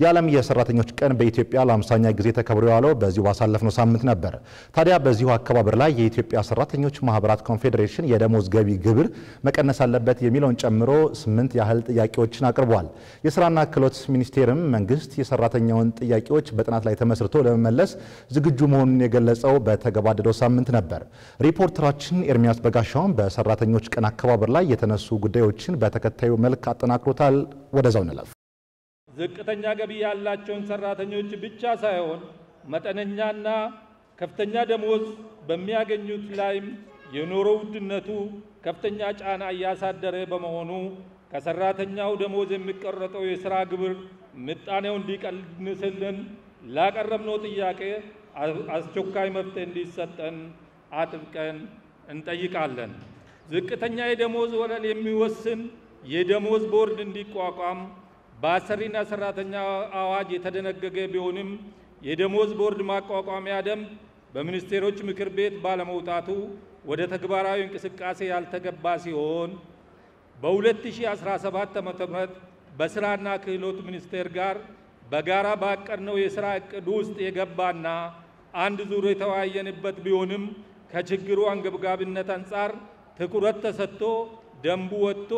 የዓለም የሰራተኞች ቀን በኢትዮጵያ ለ50ኛ ጊዜ ተከብሮ የዋለው በዚሁ ባሳለፍነው ሳምንት ነበር። ታዲያ በዚሁ አከባበር ላይ የኢትዮጵያ ሰራተኞች ማህበራት ኮንፌዴሬሽን የደሞዝ ገቢ ግብር መቀነስ አለበት የሚለውን ጨምሮ 8 ያህል ጥያቄዎችን አቅርቧል። የስራና ክህሎት ሚኒስቴርም መንግስት የሰራተኛውን ጥያቄዎች በጥናት ላይ ተመስርቶ ለመመለስ ዝግጁ መሆኑን የገለጸው በተገባደደው ሳምንት ነበር። ሪፖርተራችን ኤርሚያስ በጋሻውን በሰራተኞች ቀን አከባበር ላይ የተነሱ ጉዳዮችን በተከታዩ መልክ አጠናክሮታል። ወደዛው እንለፍ። ዝቅተኛ ገቢ ያላቸውን ሰራተኞች ብቻ ሳይሆን መጠነኛና ከፍተኛ ደሞዝ በሚያገኙት ላይም የኑሮ ውድነቱ ከፍተኛ ጫና እያሳደረ በመሆኑ ከሰራተኛው ደሞዝ የሚቀረጠው የሥራ ግብር ምጣኔው እንዲቀንስልን ላቀረብነው ጥያቄ አስቸኳይ መፍትሄ እንዲሰጠን አጥብቀን እንጠይቃለን። ዝቅተኛ የደሞዝ ወለል የሚወስን የደሞዝ ቦርድ እንዲቋቋም በአሰሪና ሰራተኛ አዋጅ የተደነገገ ቢሆንም የደሞዝ ቦርድ ማቋቋሚያ ደንብ በሚኒስቴሮች ምክር ቤት ባለመውጣቱ ወደ ተግባራዊ እንቅስቃሴ ያልተገባ ሲሆን በ2017 ዓ.ም በስራና ክህሎት ሚኒስቴር ጋር በጋራ ባቀድነው የሥራ ዕቅድ ውስጥ የገባና አንድ ዙር የተወያየንበት ቢሆንም ከችግሩ አንገብጋቢነት አንጻር ትኩረት ተሰጥቶ ደንቡ ወጥቶ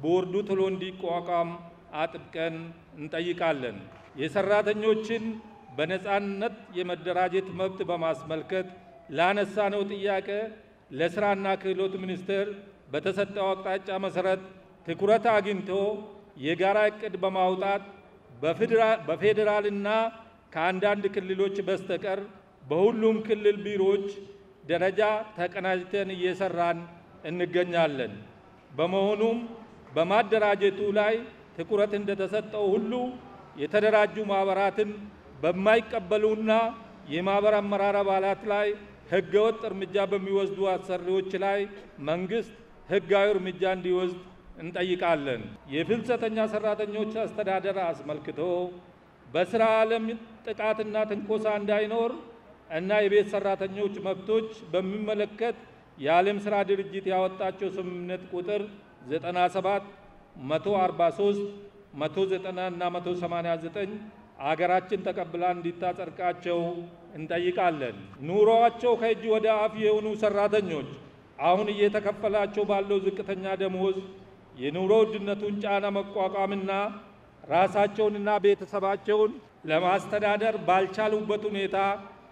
ቦርዱ ቶሎ እንዲቋቋም አጥብቀን እንጠይቃለን። የሰራተኞችን በነፃነት የመደራጀት መብት በማስመልከት ላነሳነው ጥያቄ ለስራና ክህሎት ሚኒስቴር በተሰጠው አቅጣጫ መሰረት ትኩረት አግኝቶ የጋራ ዕቅድ በማውጣት በፌዴራልና ከአንዳንድ ክልሎች በስተቀር በሁሉም ክልል ቢሮዎች ደረጃ ተቀናጅተን እየሰራን እንገኛለን። በመሆኑም በማደራጀቱ ላይ ትኩረት እንደተሰጠው ሁሉ የተደራጁ ማህበራትን በማይቀበሉና የማህበር አመራር አባላት ላይ ህገወጥ እርምጃ በሚወስዱ አሰሪዎች ላይ መንግስት ህጋዊ እርምጃ እንዲወስድ እንጠይቃለን። የፍልሰተኛ ሰራተኞች አስተዳደር አስመልክቶ በስራ ዓለም ጥቃትና ትንኮሳ እንዳይኖር እና የቤት ሰራተኞች መብቶች በሚመለከት የዓለም ስራ ድርጅት ያወጣቸው ስምምነት ቁጥር 97 143 190 እና 189 አገራችን ተቀብላ እንዲታጸድቃቸው እንጠይቃለን። ኑሮአቸው ከእጅ ወደ አፍ የሆኑ ሰራተኞች አሁን እየተከፈላቸው ባለው ዝቅተኛ ደሞዝ የኑሮ ውድነቱን ጫና መቋቋምና ራሳቸውንና ቤተሰባቸውን ለማስተዳደር ባልቻሉበት ሁኔታ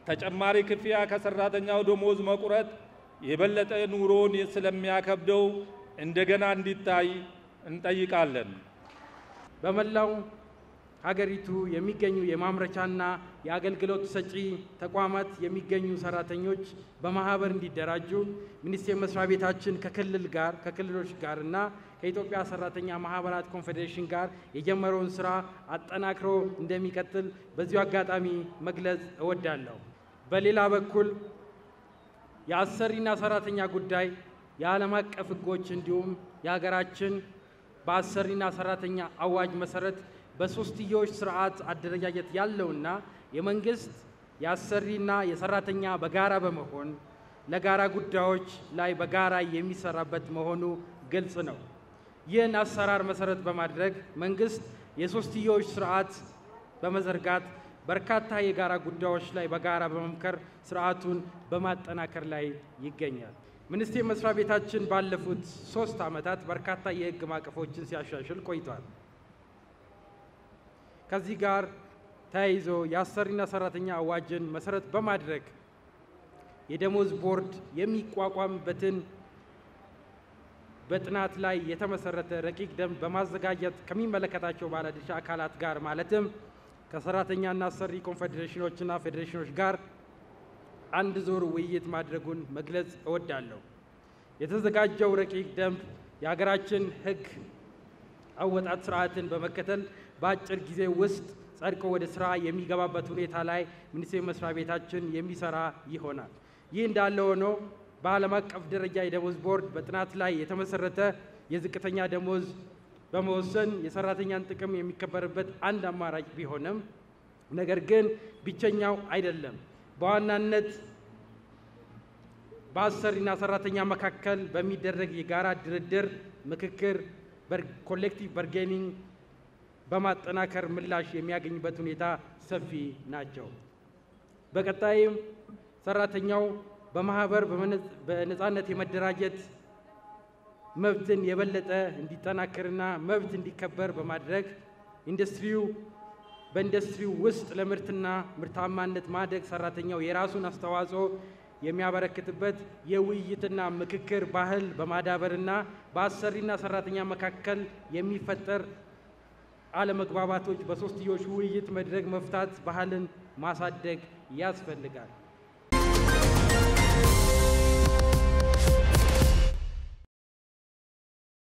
ተጨማሪ ክፍያ ከሰራተኛው ደሞዝ መቁረጥ የበለጠ ኑሮን ስለሚያከብደው እንደገና እንዲታይ እንጠይቃለን። በመላው ሀገሪቱ የሚገኙ የማምረቻና የአገልግሎት ሰጪ ተቋማት የሚገኙ ሰራተኞች በማህበር እንዲደራጁ ሚኒስቴር መስሪያ ቤታችን ከክልሎች ጋርና ከኢትዮጵያ ሰራተኛ ማህበራት ኮንፌዴሬሽን ጋር የጀመረውን ስራ አጠናክሮ እንደሚቀጥል በዚሁ አጋጣሚ መግለጽ እወዳለሁ። በሌላ በኩል የአሰሪና ሰራተኛ ጉዳይ የዓለም አቀፍ ሕጎች እንዲሁም የሀገራችን በአሰሪና ሰራተኛ አዋጅ መሰረት በሶስትዮሽ ስርዓት አደረጃጀት ያለውና የመንግስት የአሰሪና የሰራተኛ በጋራ በመሆን ለጋራ ጉዳዮች ላይ በጋራ የሚሰራበት መሆኑ ግልጽ ነው። ይህን አሰራር መሰረት በማድረግ መንግስት የሶስትዮሽ ስርዓት በመዘርጋት በርካታ የጋራ ጉዳዮች ላይ በጋራ በመምከር ስርዓቱን በማጠናከር ላይ ይገኛል። ሚኒስቴር መስሪያ ቤታችን ባለፉት 3 ዓመታት በርካታ የህግ ማዕቀፎችን ሲያሻሽል ቆይቷል። ከዚህ ጋር ተያይዞ የአሰሪና ሰራተኛ አዋጅን መሰረት በማድረግ የደሞዝ ቦርድ የሚቋቋምበትን በጥናት ላይ የተመሰረተ ረቂቅ ደንብ በማዘጋጀት ከሚመለከታቸው ባለድርሻ አካላት ጋር ማለትም ከሰራተኛና አሰሪ ኮንፌዴሬሽኖችና ፌዴሬሽኖች ጋር አንድ ዙር ውይይት ማድረጉን መግለጽ እወዳለሁ። የተዘጋጀው ረቂቅ ደንብ የሀገራችን ህግ አወጣጥ ስርዓትን በመከተል በአጭር ጊዜ ውስጥ ጸድቆ ወደ ስራ የሚገባበት ሁኔታ ላይ ሚኒስቴር መስሪያ ቤታችን የሚሰራ ይሆናል። ይህ እንዳለ ሆኖ በዓለም አቀፍ ደረጃ የደሞዝ ቦርድ በጥናት ላይ የተመሰረተ የዝቅተኛ ደሞዝ በመወሰን የሰራተኛን ጥቅም የሚከበርበት አንድ አማራጭ ቢሆንም ነገር ግን ብቸኛው አይደለም። በዋናነት በአሰሪና ሰራተኛ መካከል በሚደረግ የጋራ ድርድር ምክክር ኮሌክቲቭ ባርጌኒንግ በማጠናከር ምላሽ የሚያገኝበት ሁኔታ ሰፊ ናቸው። በቀጣይም ሰራተኛው በማህበር በነፃነት የመደራጀት መብትን የበለጠ እንዲጠናከርና መብት እንዲከበር በማድረግ በኢንዱስትሪው ውስጥ ለምርትና ምርታማነት ማደግ ሰራተኛው የራሱን አስተዋጽኦ የሚያበረክትበት የውይይትና ምክክር ባህል በማዳበርና በአሰሪና ሰራተኛ መካከል የሚፈጠር አለመግባባቶች በሶስትዮሽ ውይይት መድረክ መፍታት ባህልን ማሳደግ ያስፈልጋል።